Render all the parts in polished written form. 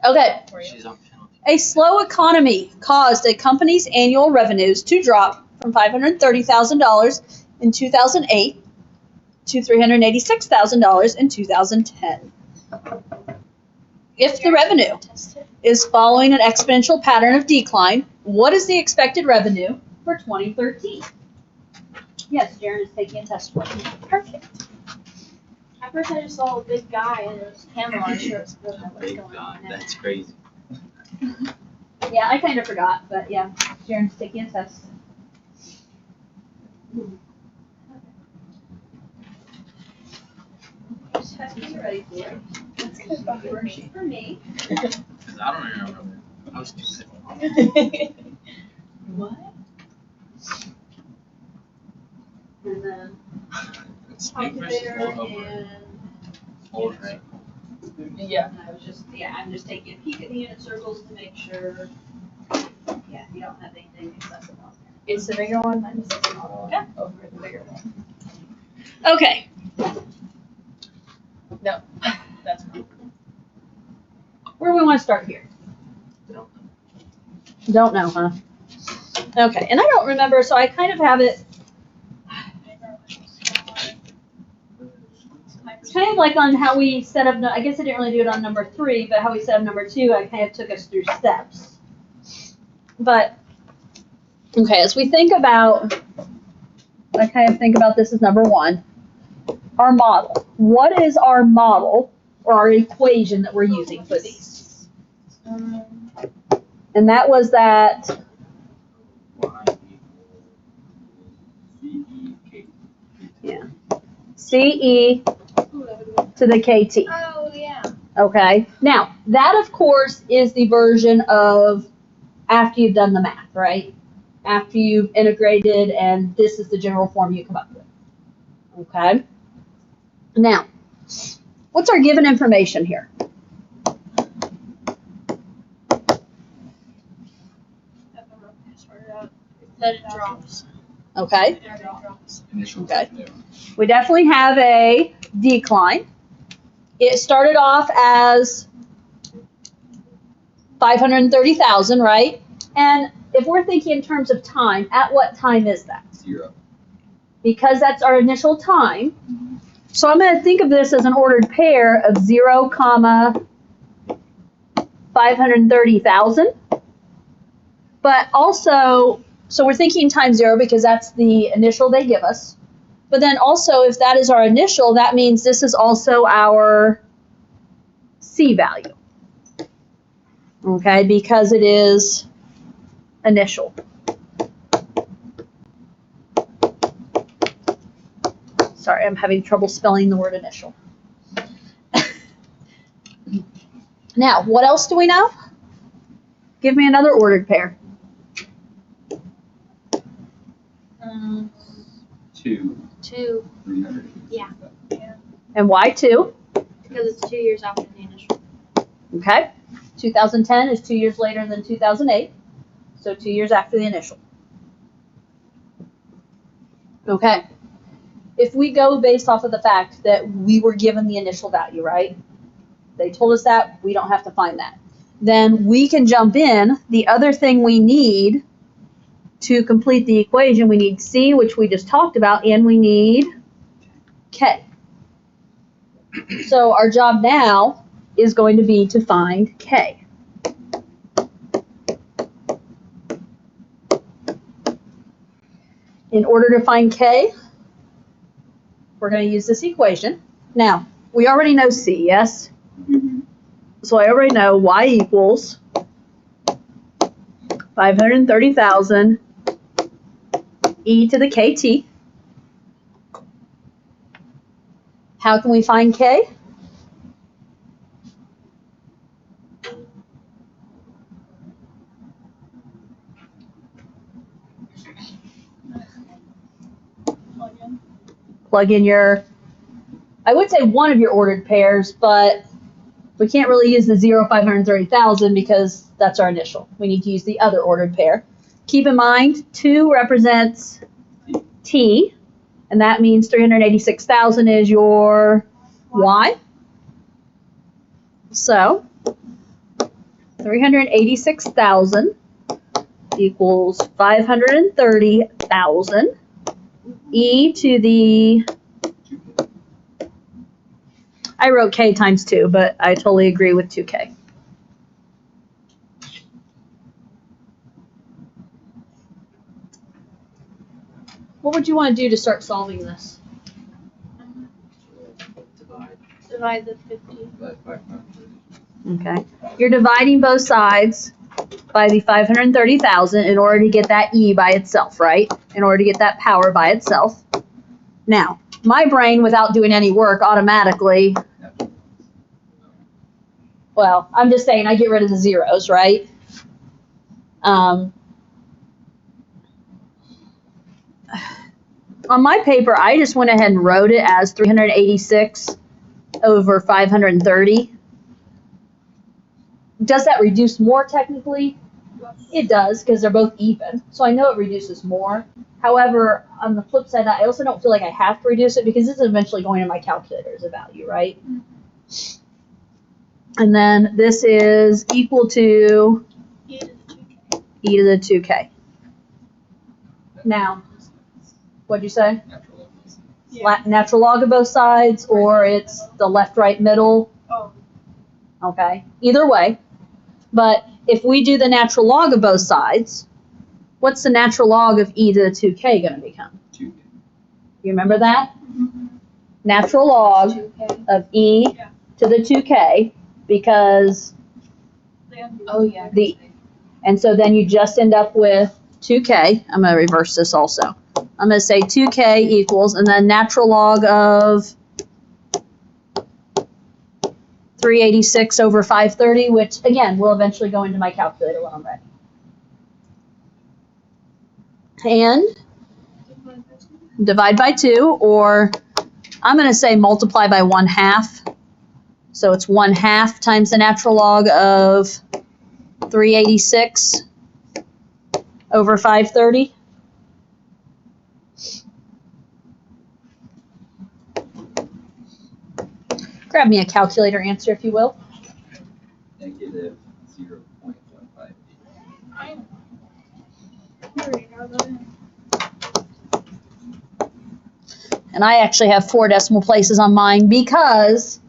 Okay. She's on penalty. A slow economy caused a company's annual revenues to drop from $530,000 in 2008 to $386,000 in 2010. If the revenue is following an exponential pattern of decline, what is the expected revenue for 2013? Yes, Jaren is taking a test for you. Perfect. At first I just saw a big guy and it was camera on his shirt. So I don't know what's Big going God, on. that's crazy. Yeah, I kind of forgot, but yeah, Jaren's taking a test. Just have to be ready for it. That's kind of A worksheet for me. Because I don't even remember. I was too sick. What? And then It's big versus calculator fold over. and Fold, right? Yeah. And I was just, I'm just taking a peek at the unit circles to make sure, yeah, you don't have anything excessive on there. Is the bigger one? I'm just the smaller one. Yeah. Over the bigger one. Okay. No. That's fine. Where do we want to start here? Don't know, huh? Okay, and I don't remember, so I kind of have it kind of like on how we set up, I guess I didn't really do it on number 3, but how we set up number 2, I kind of took us through steps. But, okay, as we think about, I kind of think about this as number 1, our model. What is our model or our equation that we're using for these? And that was that Y equals CEK. yeah, CE to the KT. Oh, yeah. Okay. Now, that of course is the version of after you've done the math, right? After you've integrated and this is the general form you come up with. Okay. Now, what's our given information here? That it drops. Okay. That it drops. Initial Okay. revenue. We definitely have a decline. It started off as 530,000, right? And if we're thinking in terms of time, at what time is that? 0. Because that's our initial time. So I'm going to think of this as an ordered pair of 0, 530,000. But also, so we're thinking times 0 because that's the initial they give us. But then also, if that is our initial, that means this is also our C value. Okay, because it is initial. Sorry, I'm having trouble spelling the word initial. Now, what else do we know? Give me another ordered pair. 2. 2. 300. Yeah. And why 2? Because it's 2 years after the initial. Okay. 2010 is 2 years later than 2008. So 2 years after the initial. Okay. If we go based off of the fact that we were given the initial value, right? They told us that, we don't have to find that. Then we can jump in. The other thing we need to complete the equation, we need C, which we just talked about, and we need K. So our job now is going to be to find K. In order to find K, we're going to use this equation. Now, we already know C, yes? Mm-hmm. So I already know Y equals 530,000 e to the KT. How can we find K? Plug in your, I would say one of your ordered pairs, but we can't really use the 0, 530,000 because that's our initial. We need to use the other ordered pair. Keep in mind, 2 represents T, and that means 386,000 is your Y. So 386,000 equals 530,000 e to the, I wrote k times 2, but I totally agree with 2k. What would you want to do to start solving this? Divide the 50. Divide by 530. Okay. You're dividing both sides by the 530,000 in order to get that E by itself, right? In order to get that power by itself. Now, my brain, without doing any work, automatically, well, I'm just saying I get rid of the zeros, right? On my paper, I just went ahead and wrote it as 386 over 530. Does that reduce more technically? It does, because they're both even. So I know it reduces more. However, on the flip side, I also don't feel like I have to reduce it because this is eventually going in my calculator as a value, right? And then this is equal to E to the 2k. e to the 2k. Now, what'd you say? Natural log. Natural log of both sides, or it's the left, right, middle. Oh. Okay, either way. But if we do the natural log of both sides, what's the natural log of e to the 2k going to become? 2k. You remember that? Mm-hmm. Natural log 2k. of e Yeah. to the 2k, because Oh yeah. and so then you just end up with 2k. I'm going to reverse this also. I'm going to say 2k equals, and then natural log of 386 over 530, which again will eventually go into my calculator when I'm ready. And divide by 2, or I'm going to say multiply by 1/2. So it's 1/2 times the natural log of 386 over 530. Grab me a calculator answer, if you will. Negative 0.158. And I actually have 4 decimal places on mine because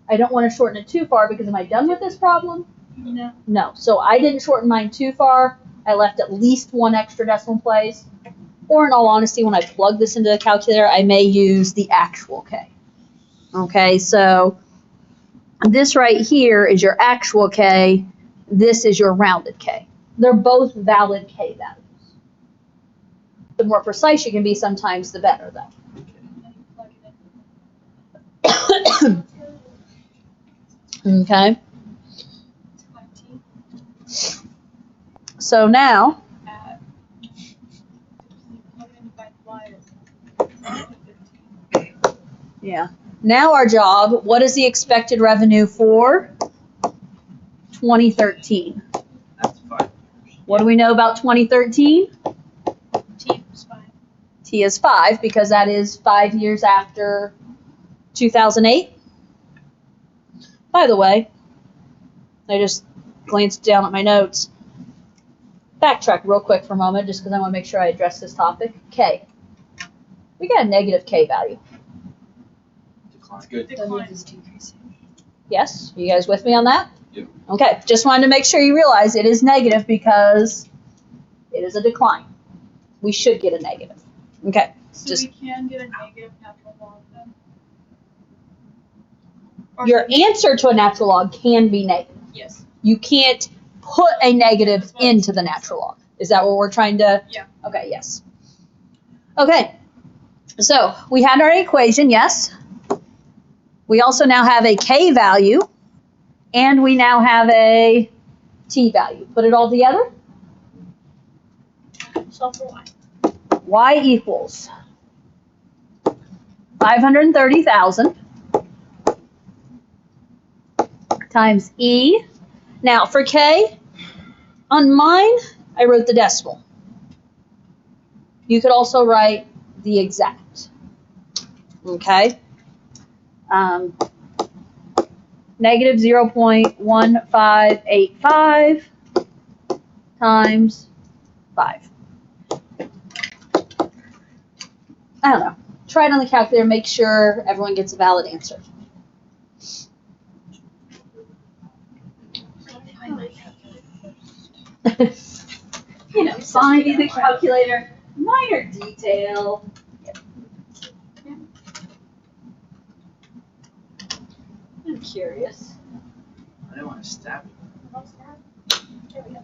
I don't want to shorten it too far, because am I done with this problem? No. No. So I didn't shorten mine too far. I left at least 1 extra decimal place. Or in all honesty, when I plug this into the calculator, I may use the actual K. Okay, so this right here is your actual K. This is your rounded K. They're both valid K values. The more precise you can be sometimes, the better, though. Okay. So now, yeah. Now our job, what is the expected revenue for 2013? That's 5 years. What do we know about 2013? T is 5. T is 5, because that is 5 years after 2008. By the way, I just glanced down at my notes. Backtrack real quick for a moment, just because I want to make sure I address this topic. K. We got a negative K value. That's good. Decline is decreasing. Yes? You guys with me on that? Yep. Okay, just wanted to make sure you realize it is negative because it is a decline. We should get a negative. Okay. So Just we can get a negative natural log then? your answer to a natural log can be negative. Yes. You can't put a negative into the natural log. Is that what we're trying to? Yeah. Okay, yes. Okay, so we had our equation, yes. We also now have a K value, and we now have a T value. Put it all together. Solve for y. Y equals 530,000 times E. Now for K, on mine, I wrote the decimal. You could also write the exact. Okay? negative 0.1585 times 5. I don't know. Try it on the calculator. Make sure everyone gets a valid answer. You know, finding the calculator, minor detail. I'm curious. I didn't want to stab you. There we go.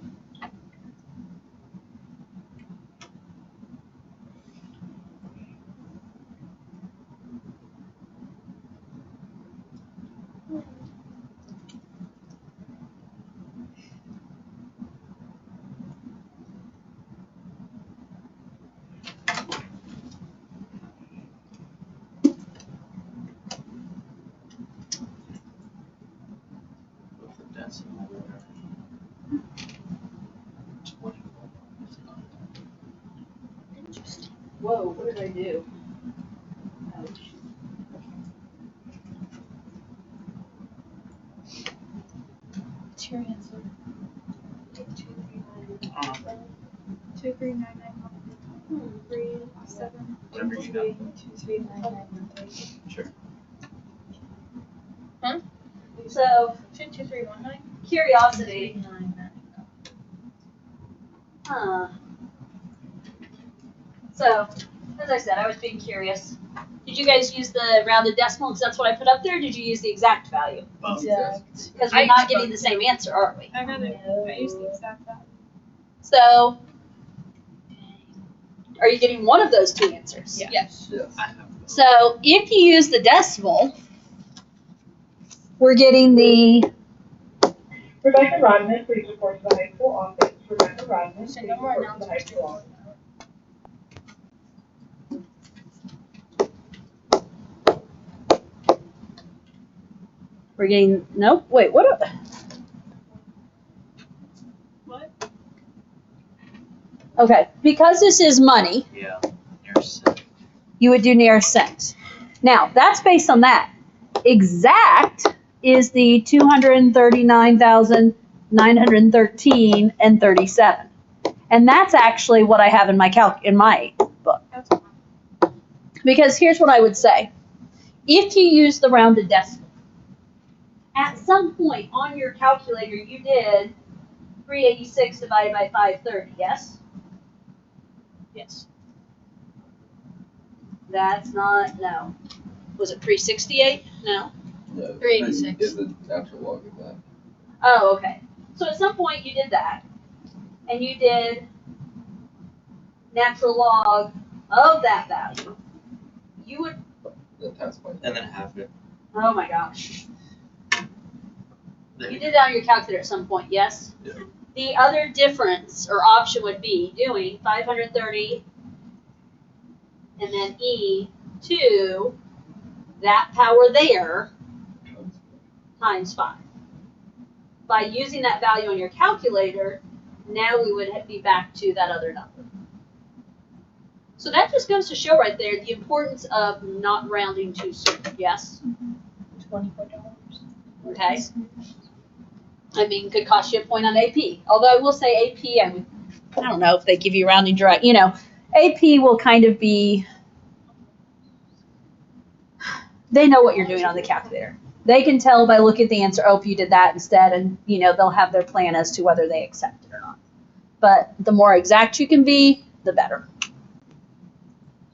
With the decimal there. 20. Interesting. Whoa, what did I do? What's your answer? Uh, 2399 Whatever you know. Sure. So, 22319. curiosity. So, as I said, I was being curious. Did you guys use the rounded decimal because that's what I put up there, or did you use the exact value? Exact. Because we're not getting the same answer, are we? I used the exact value. So, are you getting one of those two answers? Yeah. Yes. Yes. I have. So, if you use the decimal, we're getting the Rebecca Rodman, please report to the high school office. Rebecca Rodman, So please no more report to the high school office. nope, wait, what? What? Okay, because this is money, Yeah. Near 6. you would do near cent. Now, that's based on that. Exact is the 239,913 and 37. And that's actually what I have in my book. That's fine. Because here's what I would say. If you use the rounded decimal, at some point on your calculator you did 386 divided by 530, yes? Yes. That's not, no. Was it 368? No. Yeah, 386. Is the natural log of that. Oh, okay. So at some point you did that, and you did natural log of that value. You would, The task point. And then half it. oh my gosh. There You you did that on your calculator at some point, yes? Yeah. The other difference or option would be doing 530 and then E to that power there times 5. By using that value on your calculator, now we would be back to that other number. So that just goes to show right there the importance of not rounding too soon, yes? $24. Okay? I mean, could cost you a point on AP. Although I will say AP, I don't know if they give you rounding direct. You know, AP will kind of be, they know what you're doing on the calculator. They can tell by looking at the answer, oh, you did that instead, and, you know, they'll have their plan as to whether they accept it or not. But the more exact you can be, the better.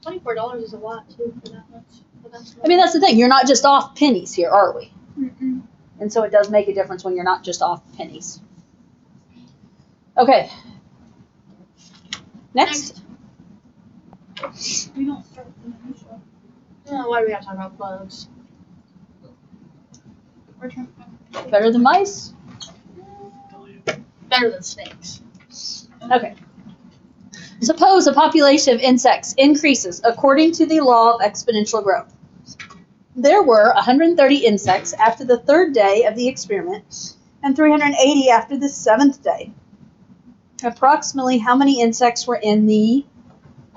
$24 is a lot too for that much. I mean, that's the thing. You're not just off pennies here, are we? Mm-mm. And so it does make a difference when you're not just off pennies. Okay. Next. We don't start with the initial. Oh, why do we have to talk about bugs? We're trying Better than mice? better than snakes. Okay. Suppose a population of insects increases according to the law of exponential growth. There were 130 insects after the 3rd day of the experiment and 380 after the 7th day. Approximately how many insects were in the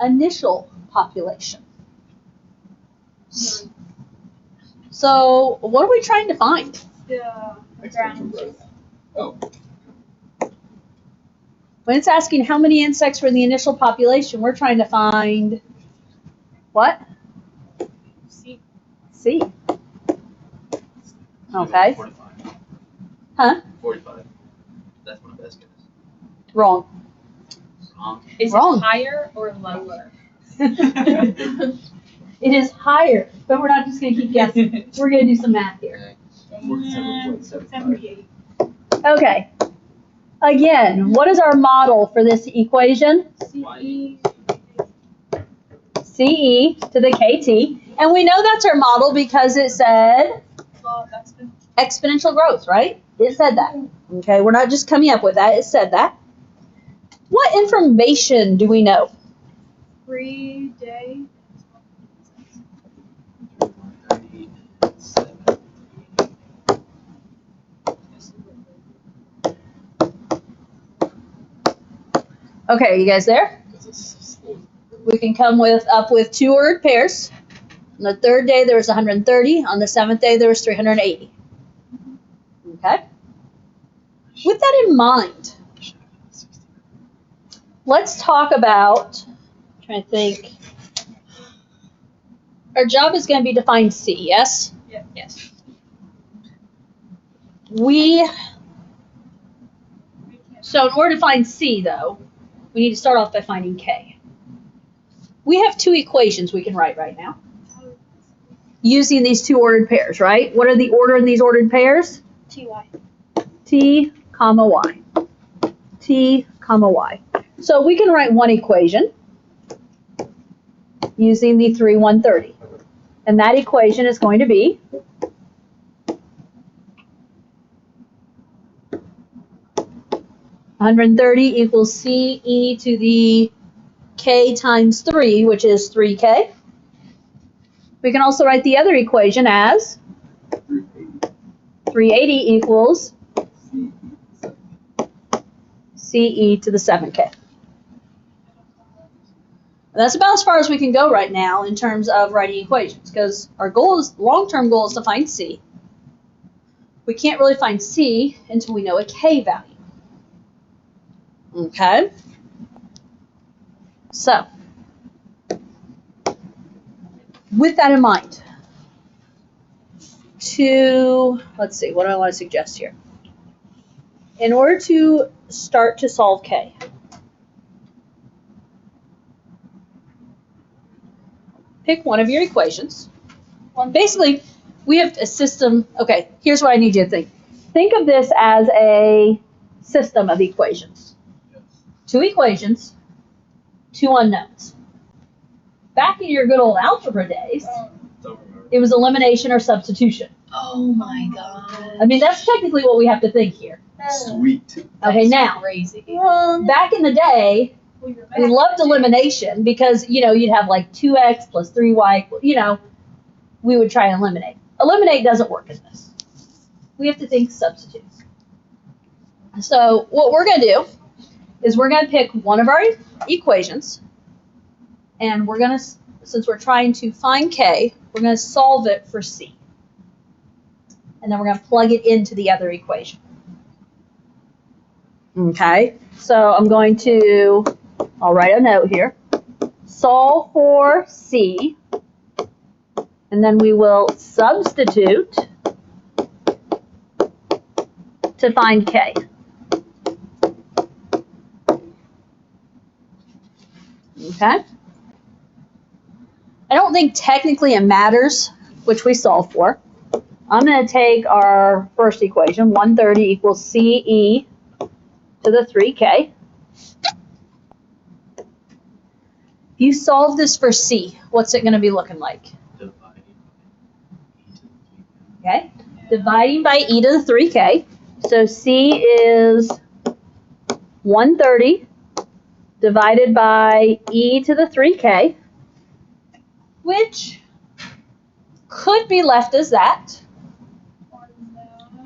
initial population? So, what are we trying to find? The Exponential ground. growth. Oh, When it's asking how many insects were in the initial population, we're trying to find what? See, C. Okay. 45. Huh? 45. That's my best guess. Wrong. Wrong. Is Wrong. it higher or lower? It is higher, but we're not just going to keep guessing. We're going to do some math here. 47.75. 78. Okay. Again, what is our model for this equation? CE. CE to the KT. And we know that's our model because it said Law of exponential. exponential growth, right? It said that. Okay, we're not just coming up with that. It said that. What information do we know? 3 day. 37. Okay, are you guys there? We can come up with two ordered pairs. On the third day, there was 130. On the seventh day, there was 380. Okay? With that in mind, let's talk about, I'm trying to think. Our job is going to be to find C, yes? Yes. So in order to find C, though, we need to start off by finding K. We have two equations we can write right now using these two ordered pairs, right? What are the order in these ordered pairs? TY. T, comma, Y. T, comma, Y. So we can write one equation using the 3, 130. And that equation is going to be 130 equals CE to the K times 3, which is 3K. We can also write the other equation as 380 equals CE to the 7K. And that's about as far as we can go right now in terms of writing equations, because our long-term goal is to find C. We can't really find C until we know a K value. Okay? So, with that in mind, let's see, what do I want to suggest here? In order to start to solve K, pick one of your equations. Basically, we have a system. Okay, here's what I need you to think. Think of this as a system of equations. Two equations, two unknowns. Back in your good old algebra days, it was elimination or substitution. Oh my god. I mean, that's technically what we have to think here. Sweet. Okay, now, Crazy. back in the day, we loved elimination because, you'd have like 2x plus 3y, we would try and eliminate. Eliminate doesn't work in this. We have to think substitute. So what we're going to do is we're going to pick one of our equations, and we're going to, since we're trying to find K, we're going to solve it for C. And then we're going to plug it into the other equation. Okay, so I'll write a note here. Solve for C, and then we will substitute to find K. Okay? I don't think technically it matters which we solve for. I'm going to take our first equation, 130 equals CE to the 3K. If you solve this for C, what's it going to be looking like? Okay, dividing by e to the 3K. So C is 130 divided by e to the 3K, which could be left as that.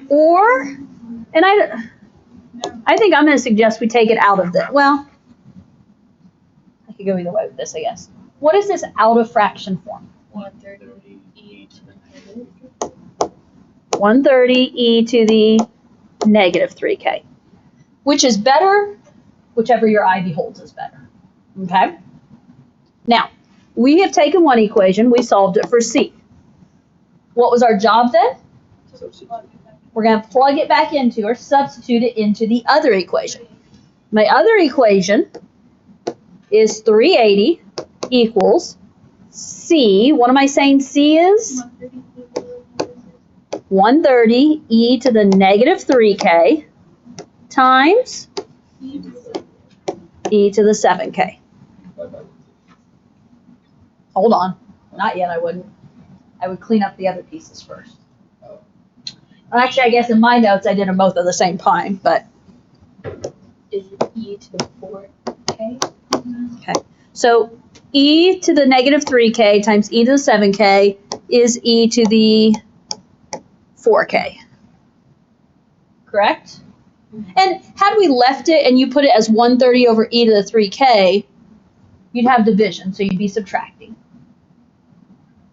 Or, and I think I'm going to suggest we take it out of the, well, I could go either way with this, I guess. What is this out of fraction form? 130 each. 130 e to the negative 3k. Which is better? Whichever your eye beholds is better. Okay? Now, we have taken one equation, we solved it for c. What was our job then? We're going to plug it back into or substitute it into the other equation. My other equation is 380 equals c. What am I saying c is? 130 e to the negative 3k times e to the 7k. Hold on. Not yet, I wouldn't. I would clean up the other pieces first. Actually, I guess in my notes I did them both at the same time, but. Is it e to the 4k? Okay. So e to the negative 3k times e to the 7k is e to the 4k. Correct? And had we left it and you put it as 130 over e to the 3k, you'd have division, so you'd be subtracting.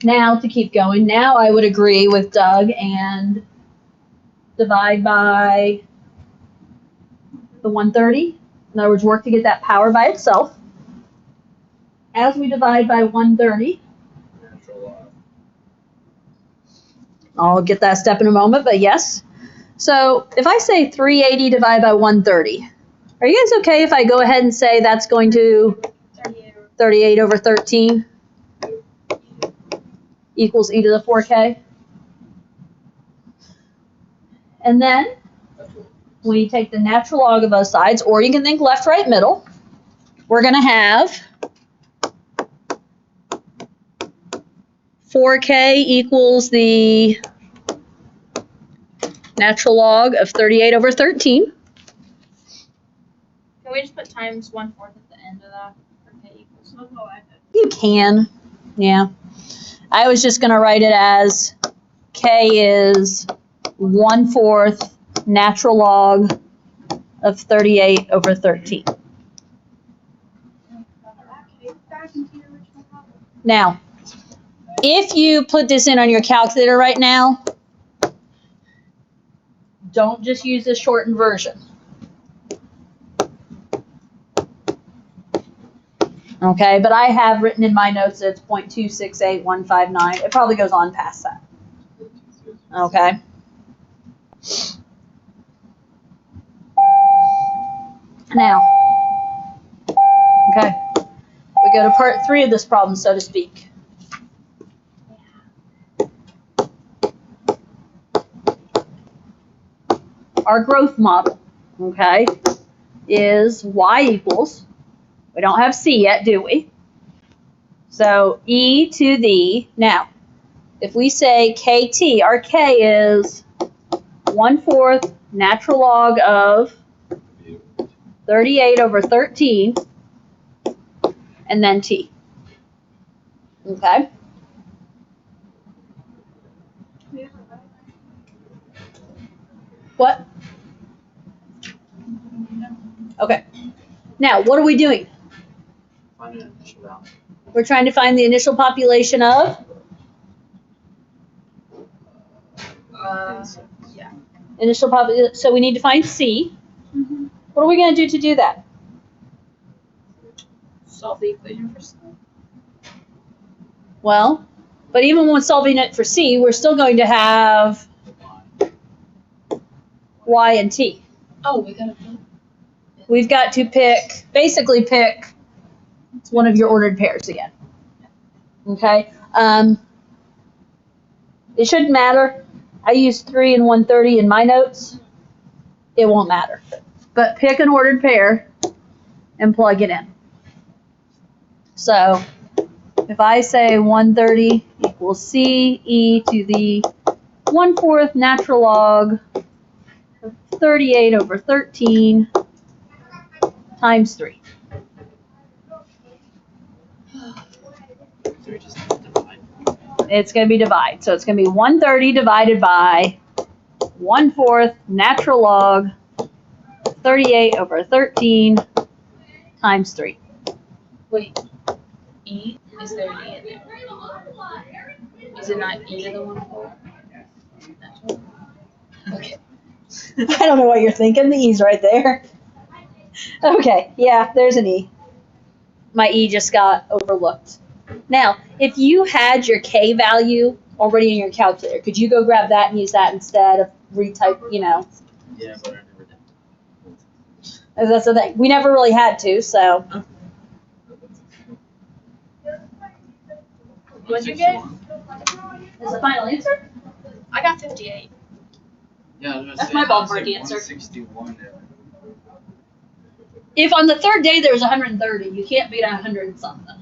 Now, to keep going, now I would agree with Doug and divide by the 130. In other words, work to get that power by itself. As we divide by 130, I'll get that step in a moment, but yes. So if I say 380 divided by 130, are you guys okay if I go ahead and say that's going to 38 over 13 equals e to the 4k? And then when you take the natural log of both sides, or you can think left, right, middle, we're going to have 4k equals the natural log of 38 over 13. Can we just put times 1/4 at the end of that? Okay, equals. You can, yeah. I was just going to write it as k is 1/4 natural log of 38 over 13. Now, if you put this in on your calculator right now, don't just use the shortened version. Okay, but I have written in my notes that it's 0.268159. It probably goes on past that. Okay. Now, okay, we go to part 3 of this problem, so to speak. Our growth model, okay, is y equals, we don't have c yet, do we? So e to the, now, if we say kt, our k is 1/4 natural log of 38 over 13, and then t. Okay? What? Okay. Now, what are we doing? Find an initial value. We're trying to find the initial population of? Yeah. Initial population. So we need to find c. What are we going to do to do that? Solve the equation for c. Well, but even when solving it for c, we're still going to have y and t. Oh, we gotta put. We've got to basically pick one of your ordered pairs again. Okay? It shouldn't matter. I used 3 and 130 in my notes. It won't matter. But pick an ordered pair and plug it in. So if I say 130 equals c e to the 1/4 natural log of 38 over 13 times 3. So we just divide. It's going to be divide. So it's going to be 130 divided by 1/4 natural log 38 over 13 times 3. Wait. E? Is there an E in there? Is it not E to the 1/4? That's what. Okay. I don't know what you're thinking. The E's right there. Okay, yeah, there's an E. My E just got overlooked. Now, if you had your K value already in your calculator, could you go grab that and use that instead of retype, Yeah, but I never did. that's the thing. We never really had to, so. What'd you get? Is the final answer? I got 58. Yeah, I was gonna That's say, my I was ballpark like answer. 161 there. If on the third day there was 130, you can't beat 100 and something.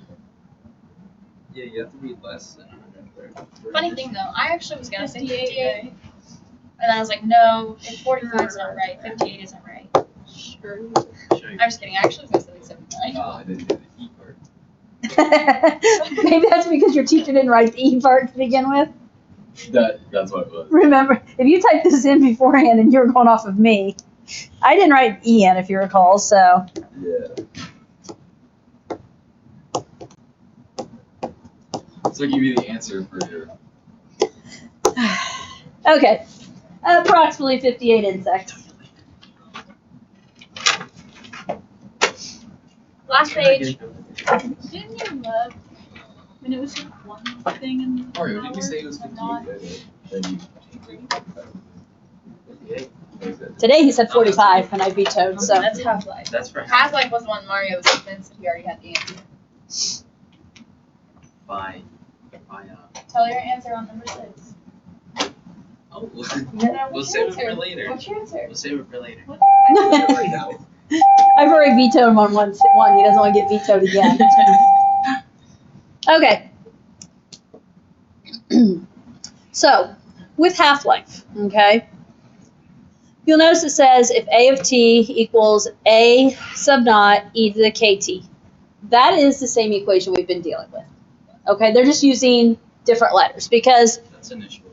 Yeah, you have to be less than 130. Funny thing though, I actually was gonna say 58. And then I was like, no, if 45 is not right, 58 isn't right. Show you. I'm just kidding. I actually was gonna say like 79. Oh, I didn't do the E part. Maybe that's because your teacher didn't write the E part to begin with. That's what it was. Remember, if you typed this in beforehand and you were going off of me, I didn't write E in, if you recall, so. Yeah. So I'll give you the answer for your. Okay. Approximately 58 insects. Last page. Didn't you love when it was just one thing in Mario, did you say it was 58? not- Then you. 58. Today he said 45, and I vetoed, so. That's Half-Life. That's for Half-Life was the one Mario was convinced he already had the answer. by Tell your answer on number 6. oh, No, we'll save it for later. What's your answer? We'll save it for later. Right now. I've already vetoed him on one. He doesn't want to get vetoed again. Okay. So, with Half-Life, okay, you'll notice it says if A of t equals A sub naught e to the kt. That is the same equation we've been dealing with. Okay, they're just using different letters because That's initial.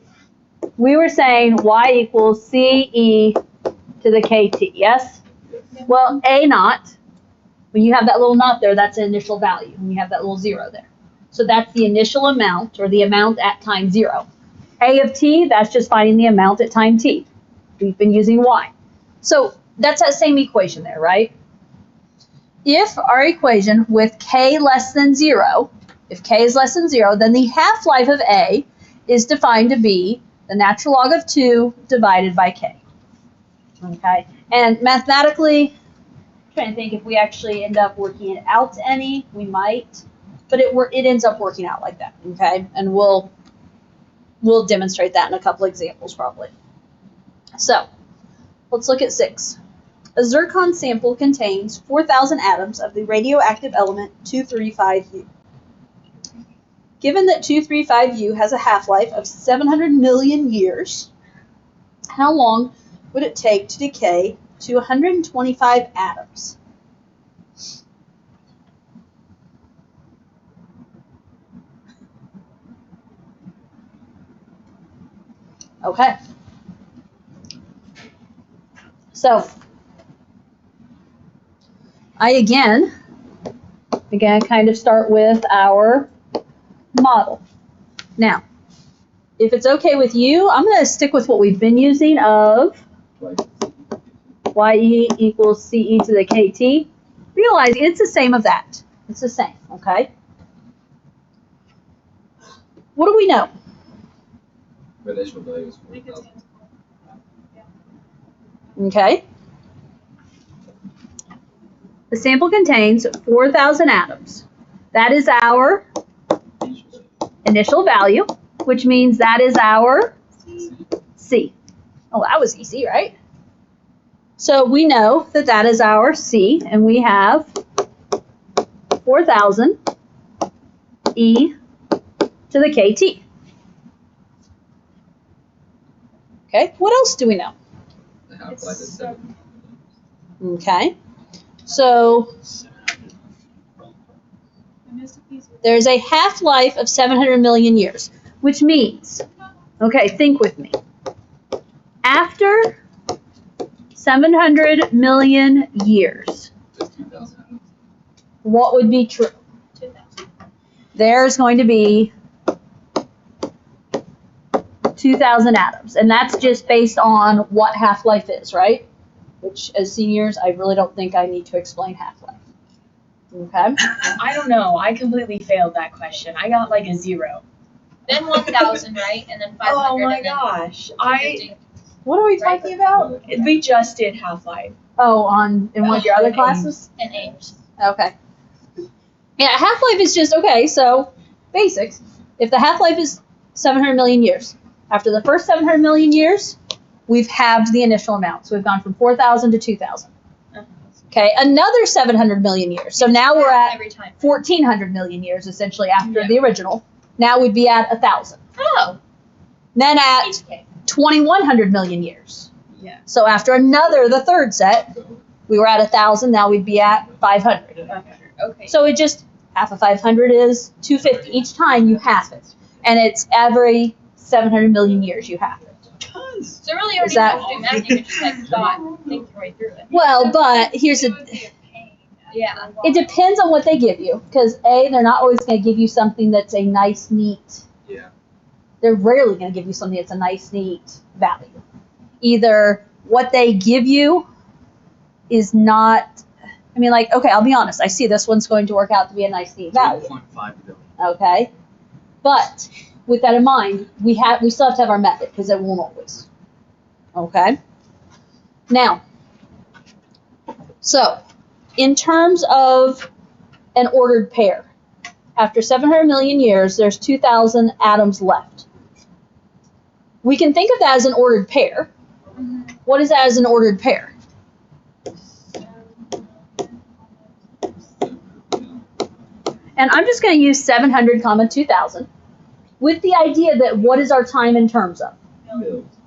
we were saying y equals c e to the kt, yes? Well, A naught, when you have that little naught there, that's an initial value. When you have that little 0 there. So that's the initial amount, or the amount at time 0. A of t, that's just finding the amount at time t. We've been using y. So that's that same equation there, right? If our equation with k less than 0, if k is less than 0, then the half-life of A is defined to be the natural log of 2 divided by k. Okay? And mathematically, I'm trying to think if we actually end up working it out to any, we might, but it ends up working out like that, okay? And we'll demonstrate that in a couple examples probably. So, let's look at 6. A zircon sample contains 4,000 atoms of the radioactive element 235U. Given that 235U has a half-life of 700 million years, how long would it take to decay to 125 atoms? Okay. So, again kind of start with our model. Now, if it's okay with you, I'm going to stick with what we've been using of ye equals ce to the kt. Realize it's the same of that. It's the same, okay? What do we know? The initial value is 4,000. Okay. The sample contains 4,000 atoms. That is our initial value, which means that is our C. Oh, that was easy, right? So we know that that is our C, and we have 4,000 e to the kt. Okay, what else do we know? The half-life is 7. Okay, so 700. there's a half-life of 700 million years, which means, okay, think with me. After 700 million years, Just 2,000. what would be true? 2,000. There's going to be 2,000 atoms. And that's just based on what half-life is, right? Which, as seniors, I really don't think I need to explain half-life. Okay? I don't know. I completely failed that question. I got like a 0. Then 1,000, right? And then 500. Oh my and then gosh. 250. What are we talking about? We just did Half-Life. Oh, in one of your other classes? And 8. Okay. Yeah, half-life is just, okay, so basics. If the half-life is 700 million years, after the first 700 million years, we've halved the initial amount. So we've gone from 4,000 to 2,000. Okay, another 700 million years. So now we're at every time. 1,400 million years, essentially, after the original. Now we'd be at 1,000. Oh. Then at Okay. 2,100 million years. Yeah. So after the third set, we were at 1,000. Now we'd be at 500. Okay. So it just, half of 500 is 250. Each time you half it. And it's every 700 million years you half it. So really, you don't Is even that- have to do math. You can just think your way through it. Well, but here's Yeah. it depends on what they give you. Because A, they're not always going to give you something that's a nice, neat. Yeah. They're rarely going to give you something that's a nice, neat value. Either what they give you is not, I mean, like, okay, I'll be honest. I see this one's going to work out to be a nice, neat value. 0.5 billion. Okay? But with that in mind, we still have to have our method because it won't always. Okay? Now, so in terms of an ordered pair, after 700 million years, there's 2,000 atoms left. We can think of that as an ordered pair. What is that as an ordered pair? And I'm just going to use 700, 2,000 with the idea that what is our time in terms of?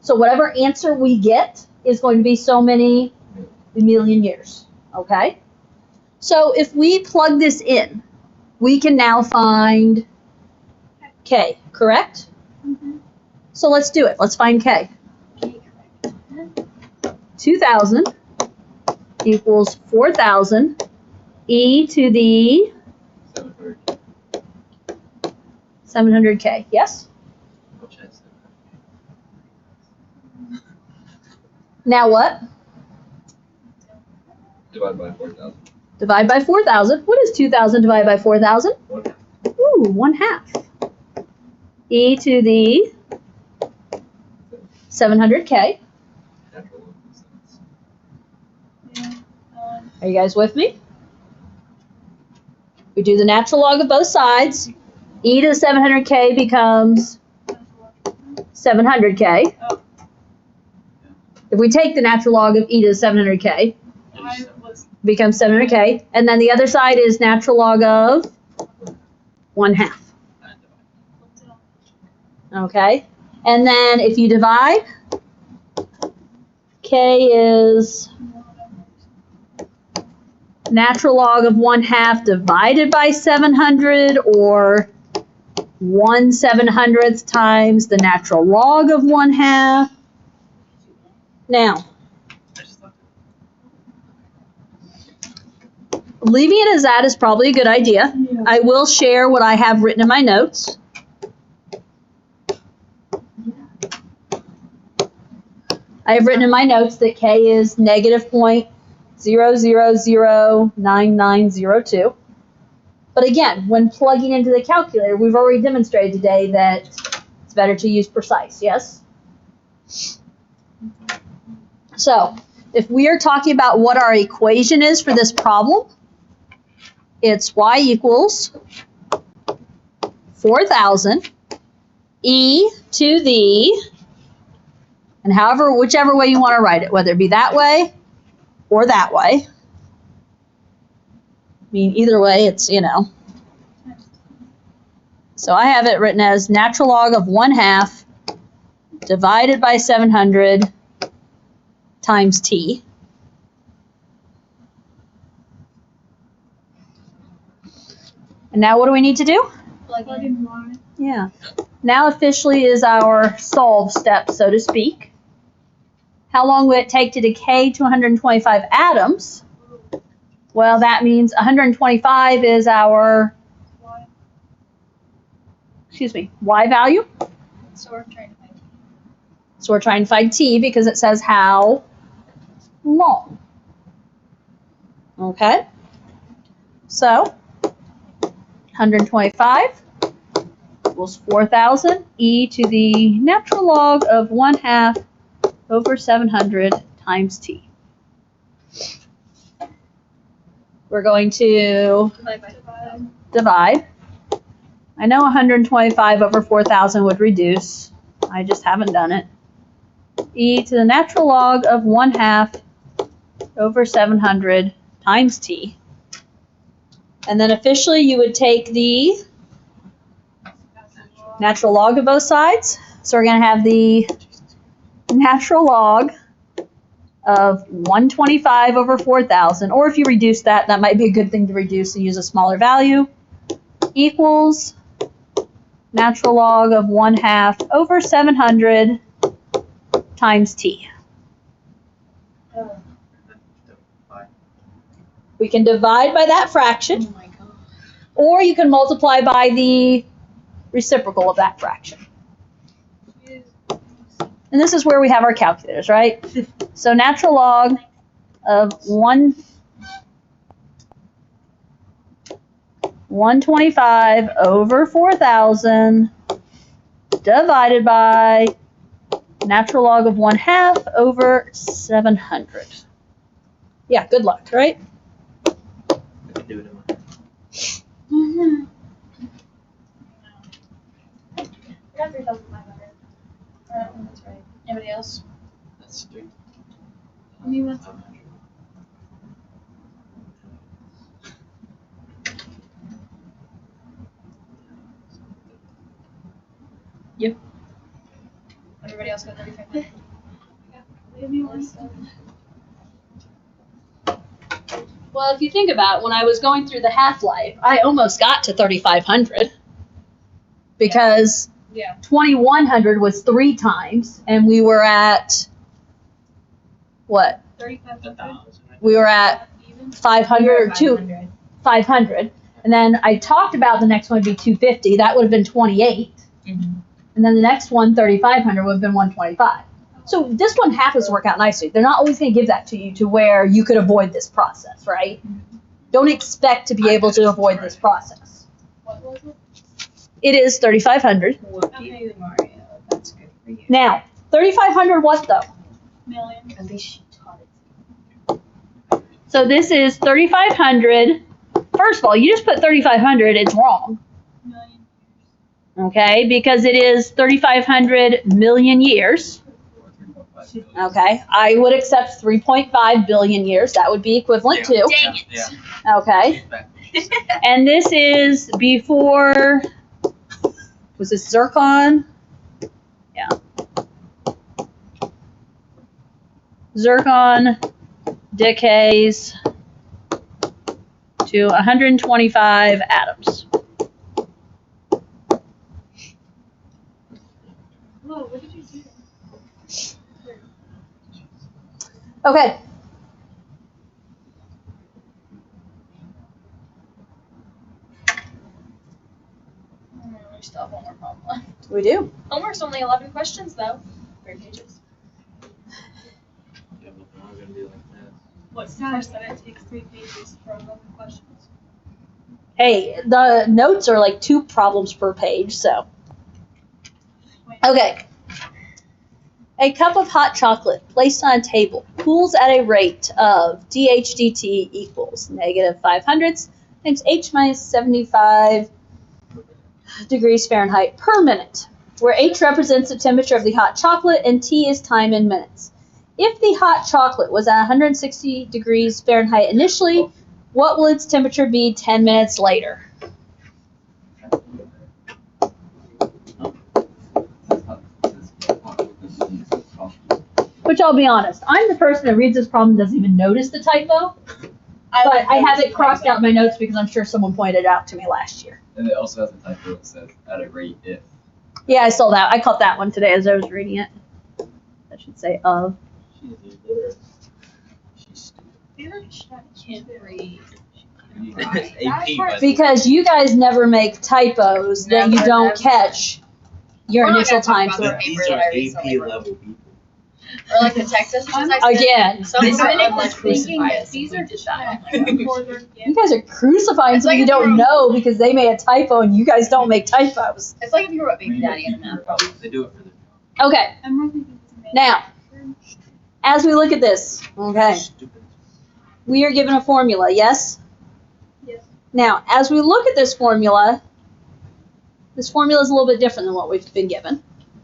So whatever answer we get is going to be so many million years. Okay? So if we plug this in, we can now find K, correct? So let's do it. Let's find K. 2,000 equals 4,000 e to the 700K. Yes? Now what? Divided by 4,000. Divide by 4,000. What is 2,000 divided by 4,000? 1/2. Ooh, 1/2. E to the 700K. Natural log sense. Are you guys with me? We do the natural log of both sides. E to the 700K becomes 700K. If we take the natural log of e to the 700K, becomes 700K. And then the other side is natural log of 1/2. Okay? And then if you divide, K is natural log of 1/2 divided by 700, or 1/700th times the natural log of 1/2. Now, leaving it as that is probably a good idea. I will share what I have written in my notes. I have written in my notes that K is negative 0.0009902. But again, when plugging into the calculator, we've already demonstrated today that it's better to use precise, yes? So, if we are talking about what our equation is for this problem, it's y equals 4,000 e to the, and whichever way you want to write it, whether it be that way or that way. I mean, either way, it's, So I have it written as natural log of 1/2 divided by 700 times t. And now what do we need to do? Plug in Y. Yeah. Now officially is our solve step, so to speak. How long will it take to decay to 125 atoms? Well, that means 125 is our, y value. So we're trying to find So we're trying to find t because it says how long. Okay? So 125 equals 4,000 e to the natural log of 1/2 over 700 times t. We're going to divide. I know 125 over 4,000 would reduce. I just haven't done it. E to the natural log of 1/2 over 700 times t. And then officially you would take the natural log of both sides. So we're going to have the natural log of 125 over 4,000, or if you reduce that, that might be a good thing to reduce and use a smaller value, equals natural log of 1/2 over 700 times t. We can divide by that fraction, Oh my god. or you can multiply by the reciprocal of that fraction. And this is where we have our calculators, right? So natural log of 125 over 4,000 divided by natural log of 1/2 over 700. Yeah, good luck, right? I can do it in my head. We got 3,500. That's right. Anybody else? That's 3. I mean, that's- Everybody else got 35? Well, if you think about it, when I was going through the half-life, I almost got to 3,500 because Yeah. 2,100 was 3 times, and we were at what? 3,500. We were at 500 or 500, and then I talked about the next one would be 250. That would have been 28, Mhm. and then the next one, 3,500, would have been 125. So this one happens to work out nicely. They're not always going to give that to you to where you could avoid this process, right? Don't expect to be able to avoid this process. What was it? It is 3,500. Whoopie Mario. That's good for you. Now, 3,500 what though? Million. At least she taught it. So this is 3,500. First of all, you just put 3,500, it's wrong. Million. Okay, because it is 3,500 million years. Okay, I would accept 3.5 billion years. That would be equivalent to. Dang it. Yeah. Okay, and this is before, was this zircon? Yeah. Zircon decays to 125 atoms. Whoa, what did you do? Okay. We still have one more problem left. We do. Homework's only 11 questions, though. 3 pages. Yeah, but then we're gonna be like that. What's the first that it takes 3 pages for 11 questions? Hey, the notes are like 2 problems per page, so. Okay. A cup of hot chocolate placed on a table cools at a rate of dH/dt equals negative 500 times H minus 75 degrees Fahrenheit per minute, where H represents the temperature of the hot chocolate and T is time in minutes. If the hot chocolate was at 160 degrees Fahrenheit initially, what will its temperature be 10 minutes later? Which I'll be honest, I'm the person that reads this problem and doesn't even notice the typo, but I have it crossed out in my notes because I'm sure someone pointed it out to me last year. And it also has a typo that says at a rate if. Yeah, I saw that. I caught that one today as I was reading it. I should say of. She's illiterate. She's Can't read. stupid. AP, by the way. Because you guys never make typos that you Never, don't never. catch your We're not initial gonna time talk through. about These paper are that I AP recently wrote. level people. Or like the Texas ones I said. Again, Some I'm are thinking like that crucify us if these we are did that. you guys are crucifying It's something like you if you don't were- know because they made a typo and you guys don't make typos. It's like if you wrote Baby Daddy in a math problem. They do it for the Okay, I'm more thinking it's amazing. now, as we look at this, okay, stupid. we are given a formula, yes? Yes. Now, as we look at this formula is a little bit different than what we've been given.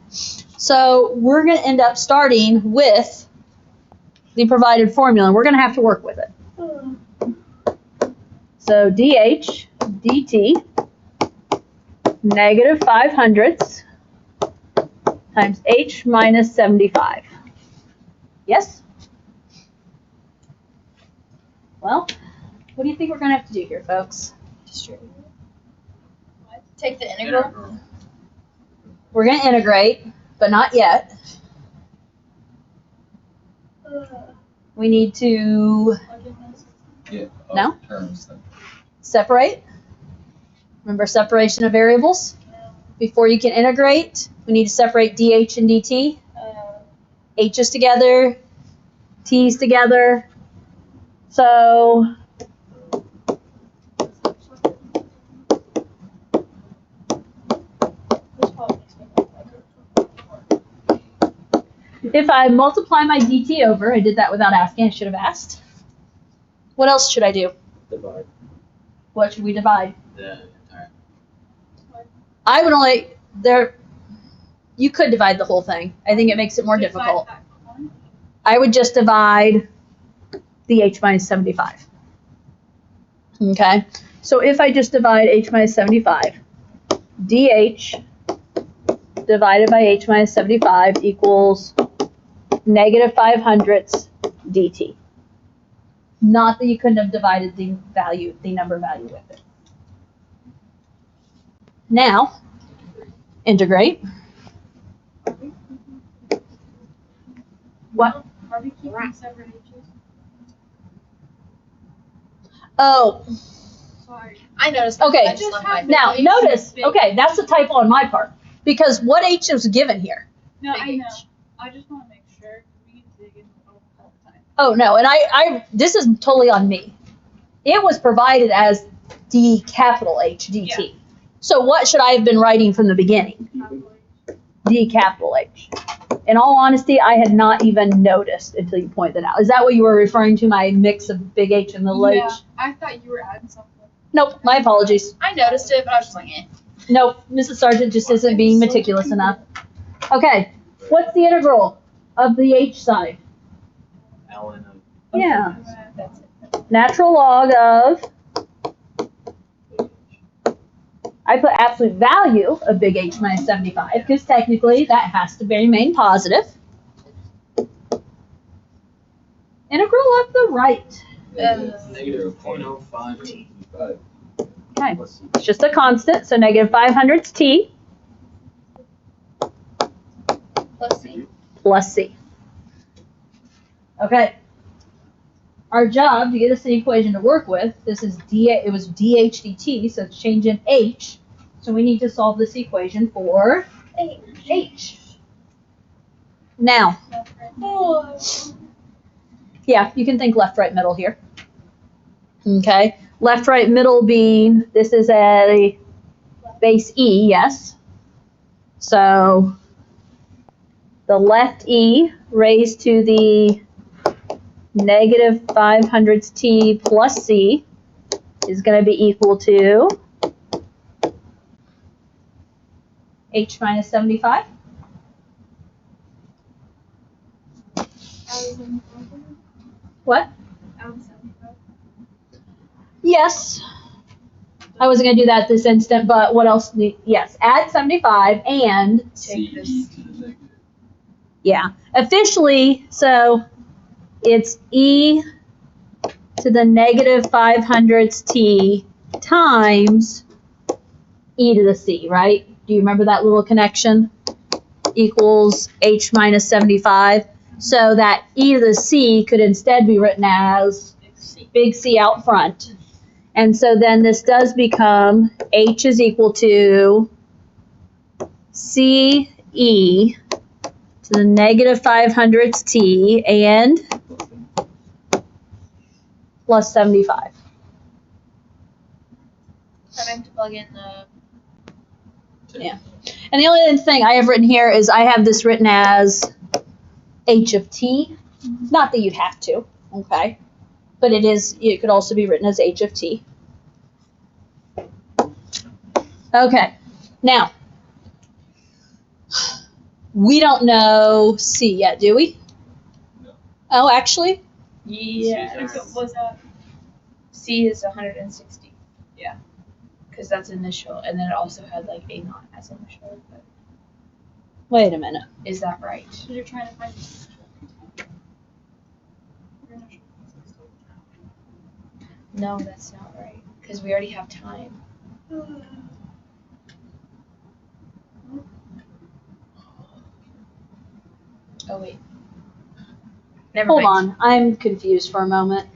So we're going to end up starting with the provided formula, and we're going to have to work with it. So dH dt negative 5/100 times h minus 75. Yes? Well, what do you think we're going to have to do here, folks? Take the integral. We're going to integrate, but not yet. We need to Yeah. No? Terms. Then. separate. Remember separation of variables? Before you can integrate, we need to separate dH and dt. H's together, T's together. So if I multiply my dt over, I did that without asking, I should have asked. What else should I do? Divide. What should we divide? The entire. I would only, you could divide the whole thing. I think it makes it more difficult. I would just divide the h minus 75. Okay, so if I just divide h minus 75, dh divided by h minus 75 equals negative 5/100 dt. Not that you couldn't have divided the number value with it. Now, integrate. What? Are we keeping separate H's? Oh, Sorry. I noticed. Okay. I just left my now H notice, is big. okay, that's a typo on my part. Because what h is given here? No, Big I know. H. I just want to make sure we can dig in all the time. Oh no, and I this is totally on me. It was provided as D capital H dt. So what should I have been writing from the beginning? D capital H. In all honesty, I had not even noticed until you pointed out. Is that what you were referring to, my mix of big H and little Yeah, h? I thought you were adding something. Nope, my apologies. I noticed it, but I was just like, eh. Nope, Mrs. Sargent just isn't being meticulous enough. Okay, what's the integral of the h side? Ln of Yeah, That's it. natural log of, I put absolute value of big H minus 75 because technically that has to remain positive. Integral of the right. Negative 0.05 t. Okay, it's just a constant, so negative 5/100 t Plus C. plus c. Okay. Our job to get us an equation to work with, this is it was dH dt, so it's changing h. So we need to solve this equation for h. Now, yeah, you can think left, right, middle here. Okay, left, right, middle being, this is a base E, yes. So the left E raised to the negative 5/100 t plus c is going to be equal to h minus 75. What? Yes. I wasn't going to do that this instant, but what else? Yes, add 75 and, Take this. yeah, officially, so it's e to the negative 5/100 t times e to the c, right? Do you remember that little connection? Equals h minus 75. So that e to the c could instead be written as big C out front. And so then this does become h is equal to CE to the negative 500ths T and plus 75. I have to plug in the. Yeah. And the only other thing I have written here is I have this written as H of T. Not that you'd have to, okay? But it could also be written as H of T. Okay. Now, we don't know C yet, do we? No. Oh, actually? Yeah. Was that? C is 160. Yeah. Because that's initial, and then it also had like a not as initial. But Wait a minute. is that right? You're trying to find. No, that's not right. Because we already have time. Oh wait. Never Hold mind. on. I'm confused for a moment.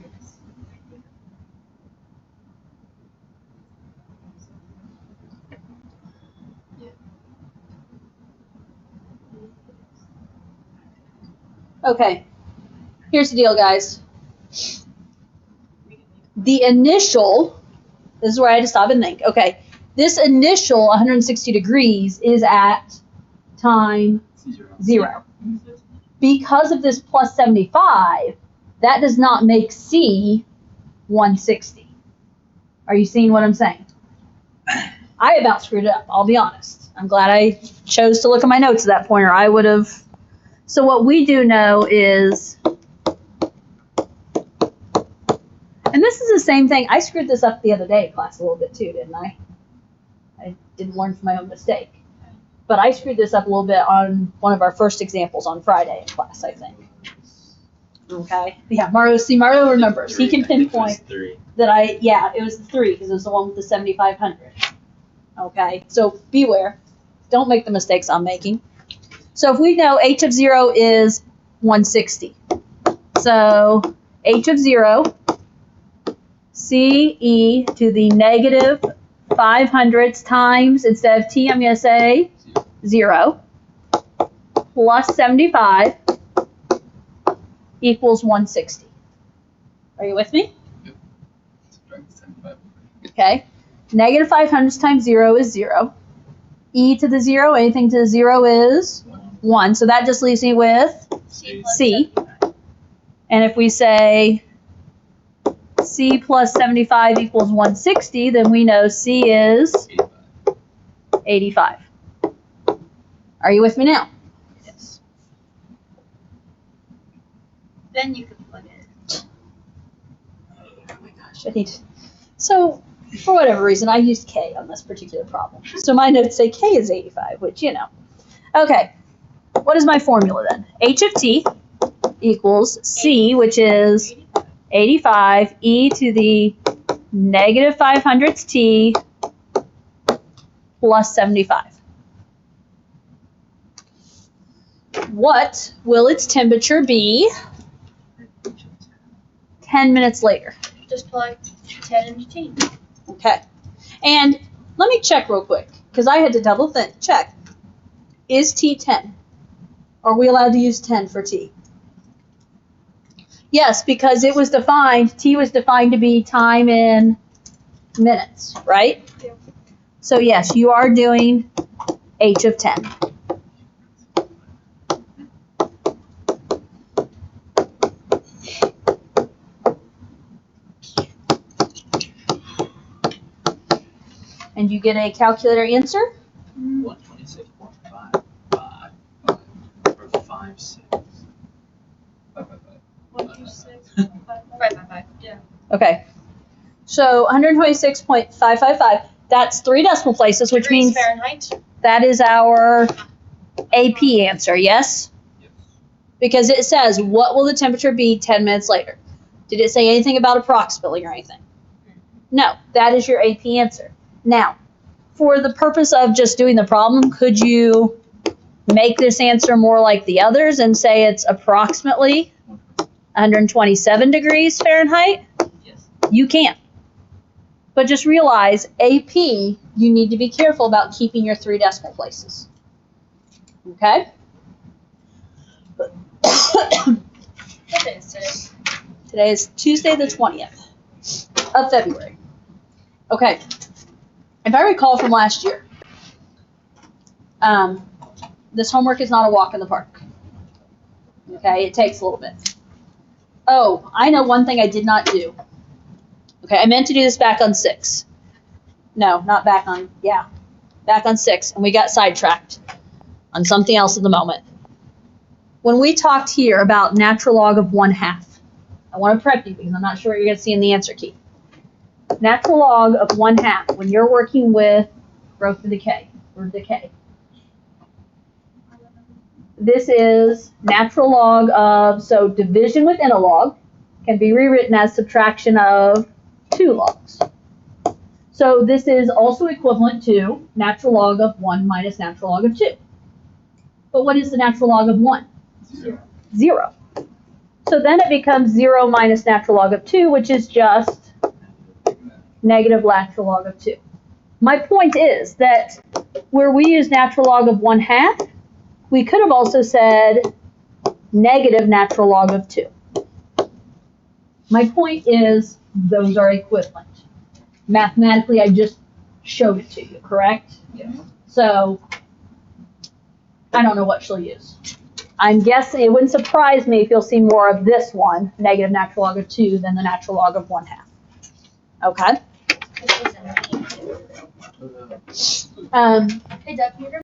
Okay. Here's the deal, guys. The initial, this is where I had to stop and think. Okay. This initial 160 degrees is at time 0. Because of this plus 75, that does not make C 160. Are you seeing what I'm saying? I about screwed it up, I'll be honest. I'm glad I chose to look at my notes at that point, or I would have. So what we do know is, and this is the same thing, I screwed this up the other day in class a little bit too, didn't I? I didn't learn from my own mistake. But I screwed this up a little bit on one of our first examples on Friday in class, I think. Okay. Yeah, Mario remembers. He can pinpoint that it was the 3 because it was the one with the 7,500. Okay. So beware. Don't make the mistakes I'm making. So if we know H of 0 is 160. So H of 0, CE to the negative 500ths times, instead of T, I'm going to say 0 plus 75 equals 160. Are you with me? Okay. Negative 500ths times 0 is 0. E to the 0, anything to the 0 is 1. So that just leaves me with C. And if we say C plus 75 equals 160, then we know C is 85. Are you with me now? Yes. Then you can plug in. Oh my gosh, I need to. So, for whatever reason, I used K on this particular problem. So my notes say K is 85, which, you know. Okay, what is my formula then? H of T equals C, which is 85, e to the negative 500ths T plus 75. What will its temperature be 10 minutes later? Just plug 10 into T. Okay. And let me check real quick, because I had to double check. Is T 10? Are we allowed to use 10 for T? Yes, because it was defined, T was defined to be time in minutes, right? Yeah. So yes, you are doing H of 10. And you get a calculator answer? 126.555 or 56. 126.555. 555. Yeah. Okay. So 126.555, that's 3 decimal places, which Degrees means Fahrenheit. that is our AP answer, yes? Yes. Because it says, what will the temperature be 10 minutes later? Did it say anything about approximately or anything? No, that is your AP answer. Now, for the purpose of just doing the problem, could you make this answer more like the others and say it's approximately 127 degrees Fahrenheit? Yes. You can. But just realize, AP, you need to be careful about keeping your 3 decimal places. Okay? What day is today? Today is Tuesday the 20th of February. Okay. If I recall from last year, this homework is not a walk in the park. Okay, it takes a little bit. Oh, I know one thing I did not do. Okay, I meant to do this back on 6. No, not back on, back on 6, and we got sidetracked on something else at the moment. When we talked here about natural log of 1/2, I want to prep you because I'm not sure what you're going to see in the answer key. Natural log of 1/2, when you're working with growth to decay, or decay. This is natural log of, so division within a log can be rewritten as subtraction of 2 logs. So this is also equivalent to natural log of 1 minus natural log of 2. But what is the natural log of 1? 0. So then it becomes 0 minus natural log of 2, which is just negative natural log of 2. My point is that where we use natural log of 1/2, we could have also said negative natural log of 2. My point is those are equivalent. Mathematically, I just showed it to you, correct? Yeah. So I don't know what she'll use. I'm guessing it wouldn't surprise me if you'll see more of this one, negative natural log of 2, than the natural log of 1/2. Okay? This was in the Um, Hey, Doug, can you